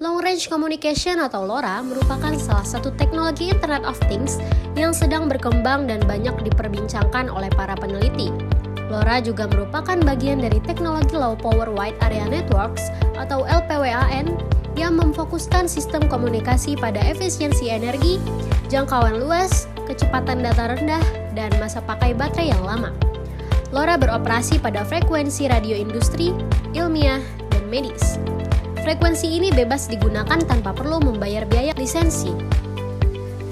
Long Range Communication atau LoRa merupakan salah satu teknologi Internet of Things yang sedang berkembang dan banyak diperbincangkan oleh para peneliti. LoRa juga merupakan bagian dari teknologi Low Power Wide Area Networks atau LPWAN yang memfokuskan sistem komunikasi pada efisiensi energi, jangkauan luas, kecepatan data rendah, dan masa pakai baterai yang lama. LoRa beroperasi pada frekuensi radio industri, ilmiah, dan medis. Frekuensi ini bebas digunakan tanpa perlu membayar biaya lisensi.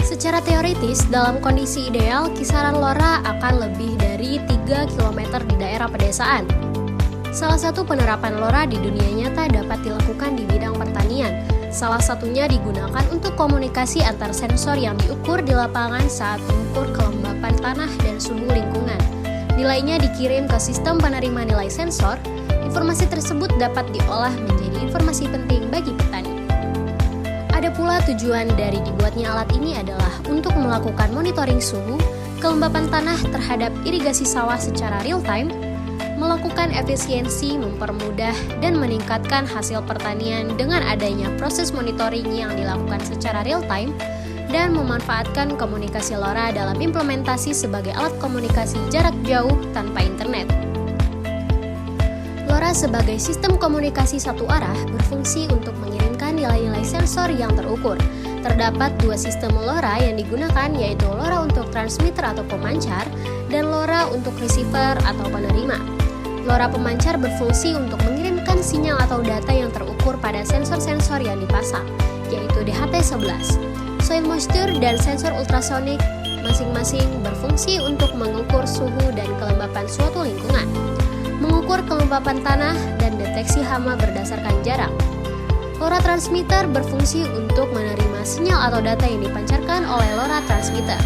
Secara teoritis, dalam kondisi ideal, kisaran LoRa akan lebih dari 3 km di daerah pedesaan. Salah satu penerapan LoRa di dunia nyata dapat dilakukan di bidang pertanian. Salah satunya digunakan untuk komunikasi antar sensor yang diukur di lapangan saat mengukur kelembapan tanah dan suhu lingkungan. Nilainya dikirim ke sistem penerima nilai sensor. Informasi tersebut dapat diolah menjadi informasi penting bagi petani. Ada pula tujuan dari dibuatnya alat ini adalah untuk melakukan monitoring suhu, kelembapan tanah terhadap irigasi sawah secara real-time, melakukan efisiensi, mempermudah, dan meningkatkan hasil pertanian dengan adanya proses monitoring yang dilakukan secara real-time, dan memanfaatkan komunikasi LoRa dalam implementasi sebagai alat komunikasi jarak jauh tanpa internet. LoRa sebagai sistem komunikasi satu arah berfungsi untuk mengirimkan nilai-nilai sensor yang terukur. Terdapat dua sistem LoRa yang digunakan, yaitu LoRa untuk transmitter atau pemancar dan LoRa untuk receiver atau penerima. LoRa pemancar berfungsi untuk mengirimkan sinyal atau data yang terukur pada sensor-sensor yang dipasang, yaitu DHT-11. Soil moisture dan sensor ultrasonik masing-masing berfungsi untuk mengukur suhu dan kelembapan suatu lingkungan, mengukur kelembapan tanah, dan deteksi hama berdasarkan jarak. LoRa transmitter berfungsi untuk menerima sinyal atau data yang dipancarkan oleh LoRa transmitter.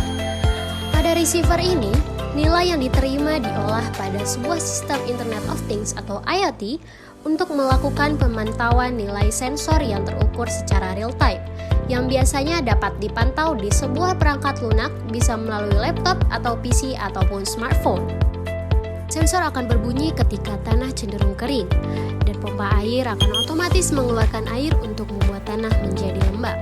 Pada receiver ini, nilai yang diterima diolah pada sebuah sistem Internet of Things atau IoT untuk melakukan pemantauan nilai sensor yang terukur secara real-time, yang biasanya dapat dipantau di sebuah perangkat lunak, bisa melalui laptop atau PC ataupun smartphone. Sensor akan berbunyi ketika tanah cenderung kering, dan pompa air akan otomatis mengeluarkan air untuk membuat tanah menjadi lembab.